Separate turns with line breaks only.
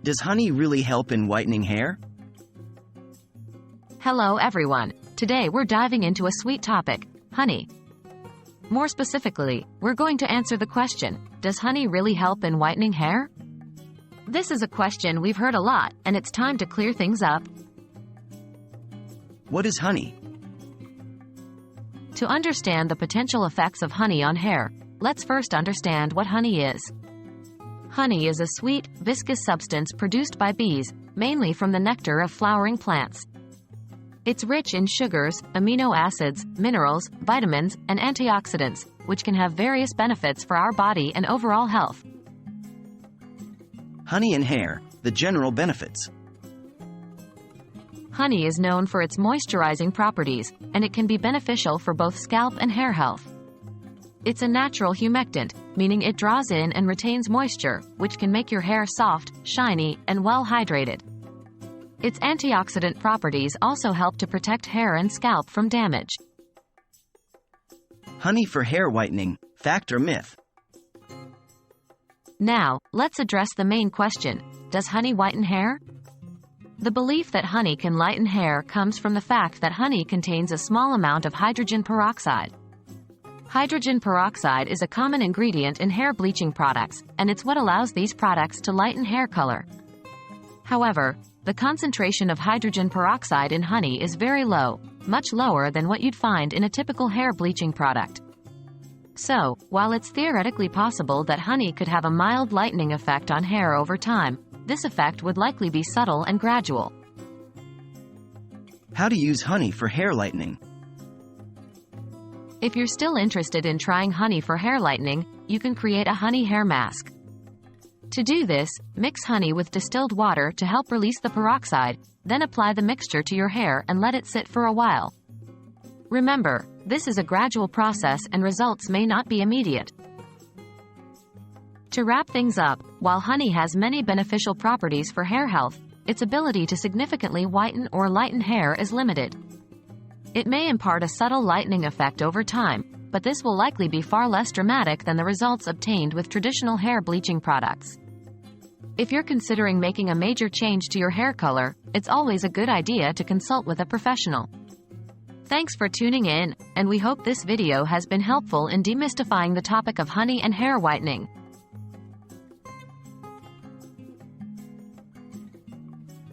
Does honey really help in whitening hair?
Hello everyone. Today we're diving into a sweet topic, honey. More specifically, we're going to answer the question, does honey really help in whitening hair? This is a question we've heard a lot, and it's time to clear things up.
What is honey?
To understand the potential effects of honey on hair, let's first understand what honey is. Honey is a sweet, viscous substance produced by bees, mainly from the nectar of flowering plants. It's rich in sugars, amino acids, minerals, vitamins, and antioxidants, which can have various benefits for our body and overall health.
Honey in hair, the general benefits.
Honey is known for its moisturizing properties, and it can be beneficial for both scalp and hair health. It's a natural humectant, meaning it draws in and retains moisture, which can make your hair soft, shiny, and well hydrated. Its antioxidant properties also help to protect hair and scalp from damage.
Honey for hair whitening, fact or myth?
Now, let's address the main question, does honey whiten hair? The belief that honey can lighten hair comes from the fact that honey contains a small amount of hydrogen peroxide. Hydrogen peroxide is a common ingredient in hair bleaching products, and it's what allows these products to lighten hair color. However, the concentration of hydrogen peroxide in honey is very low, much lower than what you'd find in a typical hair bleaching product. So, while it's theoretically possible that honey could have a mild lightening effect on hair over time, this effect would likely be subtle and gradual.
How to use honey for hair lightening?
If you're still interested in trying honey for hair lightening, you can create a honey hair mask. To do this, mix honey with distilled water to help release the peroxide, then apply the mixture to your hair and let it sit for a while. Remember, this is a gradual process and results may not be immediate. To wrap things up, while honey has many beneficial properties for hair health, its ability to significantly whiten or lighten hair is limited. It may impart a subtle lightening effect over time, but this will likely be far less dramatic than the results obtained with traditional hair bleaching products. If you're considering making a major change to your hair color, it's always a good idea to consult with a professional. Thanks for tuning in, and we hope this video has been helpful in demystifying the topic of honey and hair whitening.